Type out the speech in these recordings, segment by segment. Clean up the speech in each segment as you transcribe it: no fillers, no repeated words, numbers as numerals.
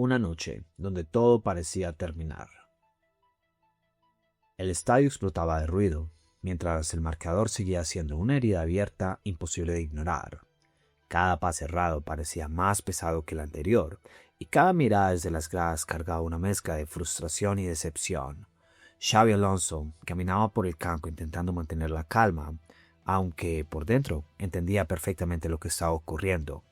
Una noche donde todo parecía terminar. El estadio explotaba de ruido, mientras el marcador seguía siendo una herida abierta imposible de ignorar. Cada pase errado parecía más pesado que el anterior, y cada mirada desde las gradas cargaba una mezcla de frustración y decepción. Xabi Alonso caminaba por el campo intentando mantener la calma, aunque por dentro entendía perfectamente lo que estaba ocurriendo.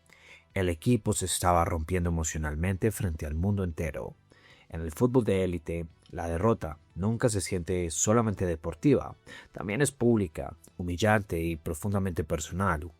El equipo se estaba rompiendo emocionalmente frente al mundo entero. En el fútbol de élite, la derrota nunca se siente solamente deportiva, también es pública, humillante y profundamente personal.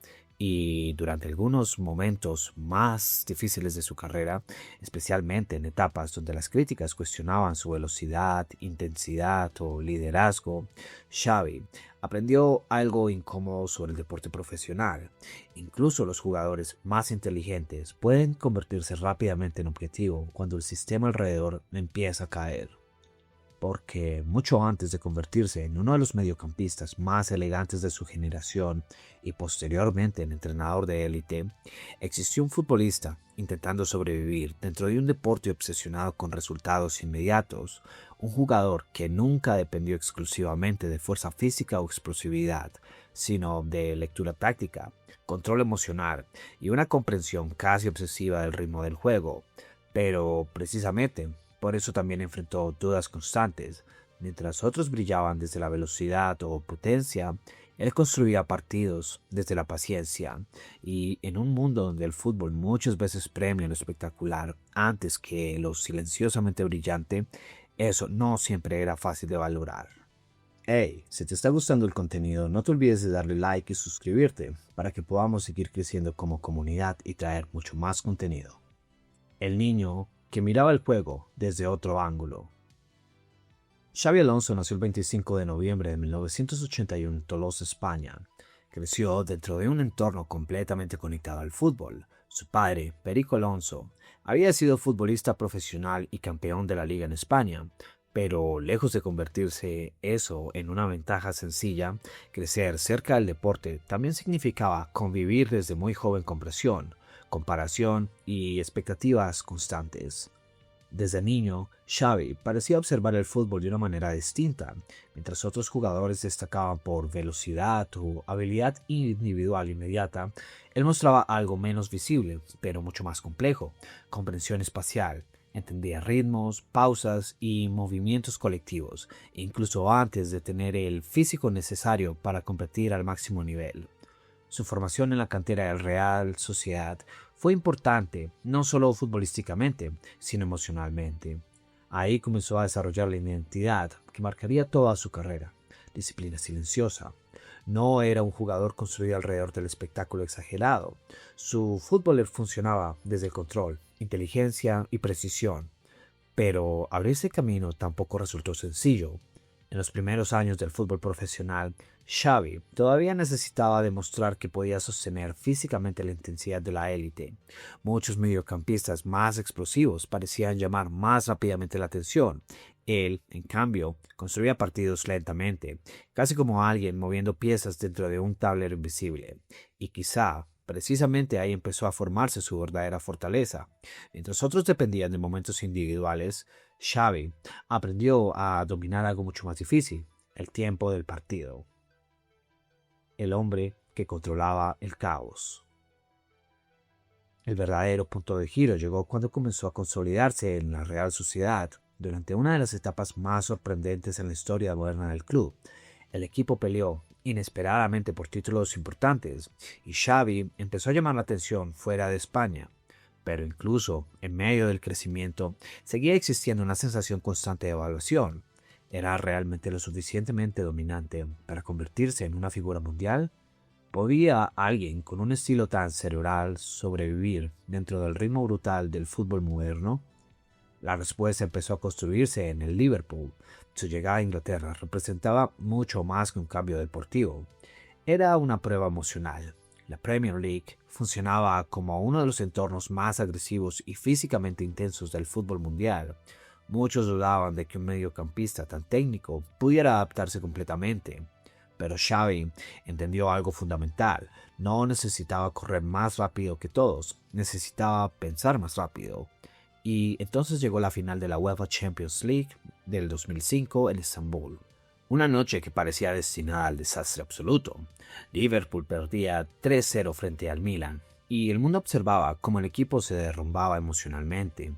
Y durante algunos momentos más difíciles de su carrera, especialmente en etapas donde las críticas cuestionaban su velocidad, intensidad o liderazgo, Xavi aprendió algo incómodo sobre el deporte profesional. Incluso los jugadores más inteligentes pueden convertirse rápidamente en objetivo cuando el sistema alrededor empieza a caer. Porque mucho antes de convertirse en uno de los mediocampistas más elegantes de su generación y posteriormente en entrenador de élite, existió un futbolista intentando sobrevivir dentro de un deporte obsesionado con resultados inmediatos, un jugador que nunca dependió exclusivamente de fuerza física o explosividad, sino de lectura táctica, control emocional y una comprensión casi obsesiva del ritmo del juego. Pero precisamente por eso también enfrentó dudas constantes. Mientras otros brillaban desde la velocidad o potencia, él construía partidos desde la paciencia. Y en un mundo donde el fútbol muchas veces premia lo espectacular antes que lo silenciosamente brillante, eso no siempre era fácil de valorar. Hey, si te está gustando el contenido, no te olvides de darle like y suscribirte para que podamos seguir creciendo como comunidad y traer mucho más contenido. El niño que miraba el juego desde otro ángulo. Xabi Alonso nació el 25 de noviembre de 1981 en Tolosa, España. Creció dentro de un entorno completamente conectado al fútbol. Su padre, Perico Alonso, había sido futbolista profesional y campeón de la liga en España, pero lejos de convertirse eso en una ventaja sencilla, crecer cerca del deporte también significaba convivir desde muy joven con presión, comparación y expectativas constantes. Desde niño, Xavi parecía observar el fútbol de una manera distinta. Mientras otros jugadores destacaban por velocidad o habilidad individual inmediata, él mostraba algo menos visible, pero mucho más complejo: comprensión espacial. Entendía ritmos, pausas y movimientos colectivos, incluso antes de tener el físico necesario para competir al máximo nivel. Su formación en la cantera del Real Sociedad fue importante, no solo futbolísticamente, sino emocionalmente. Ahí comenzó a desarrollar la identidad que marcaría toda su carrera: disciplina silenciosa. No era un jugador construido alrededor del espectáculo exagerado. Su fútbol funcionaba desde el control, inteligencia y precisión. Pero abrirse camino tampoco resultó sencillo. En los primeros años del fútbol profesional, Xavi todavía necesitaba demostrar que podía sostener físicamente la intensidad de la élite. Muchos mediocampistas más explosivos parecían llamar más rápidamente la atención. Él, en cambio, construía partidos lentamente, casi como alguien moviendo piezas dentro de un tablero invisible. Y quizá, precisamente ahí empezó a formarse su verdadera fortaleza. Mientras otros dependían de momentos individuales, Xavi aprendió a dominar algo mucho más difícil: el tiempo del partido. El hombre que controlaba el caos. El verdadero punto de giro llegó cuando comenzó a consolidarse en la Real Sociedad. Durante una de las etapas más sorprendentes en la historia moderna del club, el equipo peleó inesperadamente por títulos importantes y Xavi empezó a llamar la atención fuera de España. Pero incluso en medio del crecimiento, seguía existiendo una sensación constante de evaluación. ¿Era realmente lo suficientemente dominante para convertirse en una figura mundial? ¿Podía alguien con un estilo tan cerebral sobrevivir dentro del ritmo brutal del fútbol moderno? La respuesta empezó a construirse en el Liverpool. Su llegada a Inglaterra representaba mucho más que un cambio deportivo. Era una prueba emocional. La Premier League funcionaba como uno de los entornos más agresivos y físicamente intensos del fútbol mundial. Muchos dudaban de que un mediocampista tan técnico pudiera adaptarse completamente. Pero Xavi entendió algo fundamental: no necesitaba correr más rápido que todos, necesitaba pensar más rápido. y entonces llegó la final de la UEFA Champions League del 2005 en Estambul. Una noche que parecía destinada al desastre absoluto. Liverpool perdía 3-0 frente al Milan y el mundo observaba cómo el equipo se derrumbaba emocionalmente.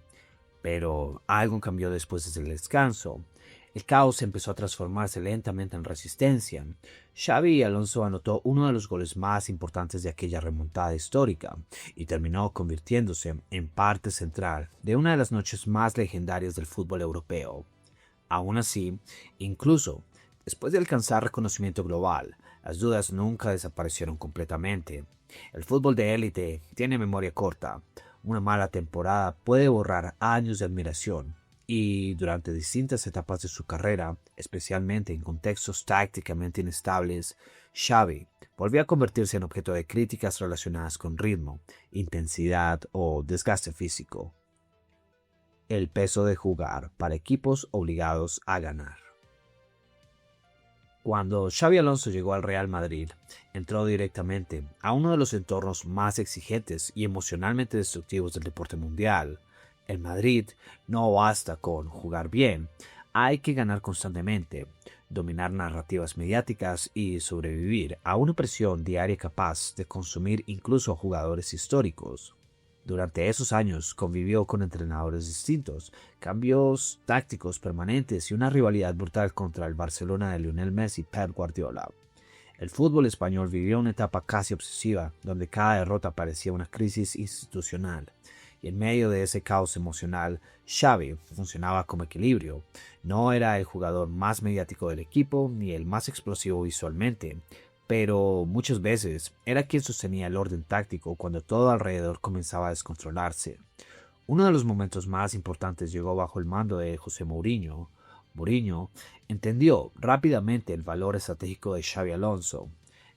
Pero algo cambió después del descanso. El caos empezó a transformarse lentamente en resistencia. Xavi Alonso anotó uno de los goles más importantes de aquella remontada histórica y terminó convirtiéndose en parte central de una de las noches más legendarias del fútbol europeo. Aún así, incluso después de alcanzar reconocimiento global, las dudas nunca desaparecieron completamente. El fútbol de élite tiene memoria corta. Una mala temporada puede borrar años de admiración y durante distintas etapas de su carrera, especialmente en contextos tácticamente inestables, Xavi volvió a convertirse en objeto de críticas relacionadas con ritmo, intensidad o desgaste físico. El peso de jugar para equipos obligados a ganar. Cuando Xavi Alonso llegó al Real Madrid, entró directamente a uno de los entornos más exigentes y emocionalmente destructivos del deporte mundial. En Madrid no basta con jugar bien, hay que ganar constantemente, dominar narrativas mediáticas y sobrevivir a una presión diaria capaz de consumir incluso a jugadores históricos. Durante esos años convivió con entrenadores distintos, cambios tácticos permanentes y una rivalidad brutal contra el Barcelona de Lionel Messi y Pep Guardiola. El fútbol español vivió una etapa casi obsesiva, donde cada derrota parecía una crisis institucional. Y en medio de ese caos emocional, Xavi funcionaba como equilibrio. No era el jugador más mediático del equipo ni el más explosivo visualmente, pero muchas veces era quien sostenía el orden táctico cuando todo alrededor comenzaba a descontrolarse. Uno de los momentos más importantes llegó bajo el mando de José Mourinho. Mourinho entendió rápidamente el valor estratégico de Xavi Alonso.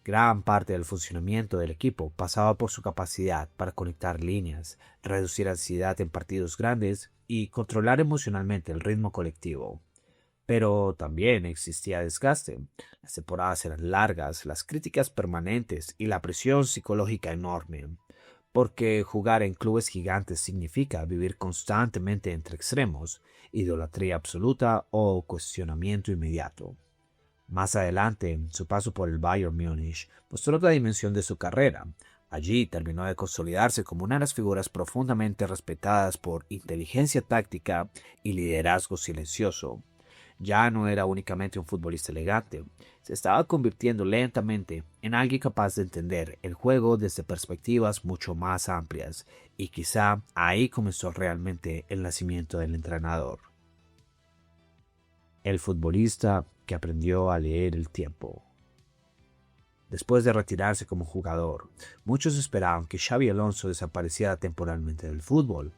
Gran parte del funcionamiento del equipo pasaba por su capacidad para conectar líneas, reducir ansiedad en partidos grandes y controlar emocionalmente el ritmo colectivo. Pero también existía desgaste. Las temporadas eran largas, las críticas permanentes y la presión psicológica enorme. Porque jugar en clubes gigantes significa vivir constantemente entre extremos, idolatría absoluta o cuestionamiento inmediato. Más adelante, su paso por el Bayern Múnich mostró otra dimensión de su carrera. Allí terminó de consolidarse como una de las figuras profundamente respetadas por inteligencia táctica y liderazgo silencioso. Ya no era únicamente un futbolista elegante, se estaba convirtiendo lentamente en alguien capaz de entender el juego desde perspectivas mucho más amplias, y quizá ahí comenzó realmente el nacimiento del entrenador. El futbolista que aprendió a leer el tiempo. Después de retirarse como jugador, muchos esperaban que Xavi Alonso desapareciera temporalmente del fútbol,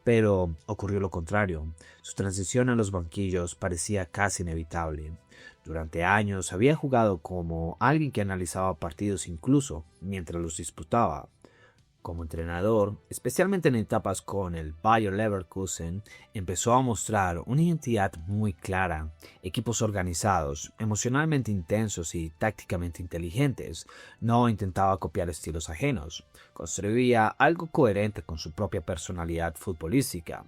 pero ocurrió lo contrario. Su transición a los banquillos parecía casi inevitable. Durante años había jugado como alguien que analizaba partidos incluso mientras los disputaba. Como entrenador, especialmente en etapas con el Bayer Leverkusen, empezó a mostrar una identidad muy clara, equipos organizados, emocionalmente intensos y tácticamente inteligentes. No intentaba copiar estilos ajenos, construía algo coherente con su propia personalidad futbolística.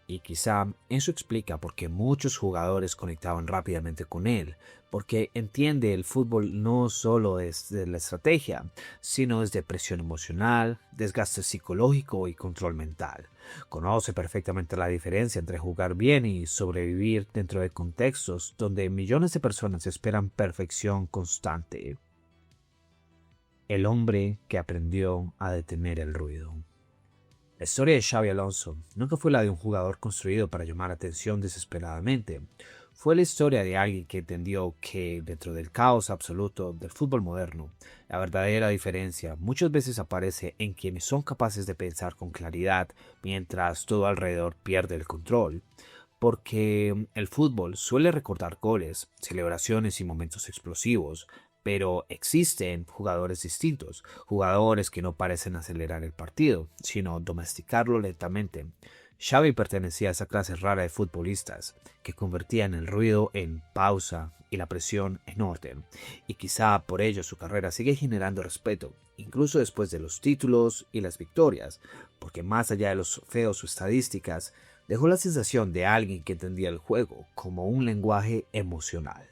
Y quizá eso explica por qué muchos jugadores conectaban rápidamente con él, porque entiende el fútbol no solo desde la estrategia, sino desde presión emocional, desgaste psicológico y control mental. Conoce perfectamente la diferencia entre jugar bien y sobrevivir dentro de contextos donde millones de personas esperan perfección constante. El hombre que aprendió a detener el ruido. La historia de Xavi Alonso nunca fue la de un jugador construido para llamar atención desesperadamente. Fue la historia de alguien que entendió que dentro del caos absoluto del fútbol moderno, la verdadera diferencia muchas veces aparece en quienes son capaces de pensar con claridad mientras todo alrededor pierde el control. Porque el fútbol suele recordar goles, celebraciones y momentos explosivos, pero existen jugadores distintos, jugadores que no parecen acelerar el partido, sino domesticarlo lentamente. Xavi pertenecía a esa clase rara de futbolistas, que convertían el ruido en pausa y la presión en orden, y quizá por ello su carrera sigue generando respeto, incluso después de los títulos y las victorias, porque más allá de los trofeos o estadísticas, Dejó la sensación de alguien que entendía el juego como un lenguaje emocional.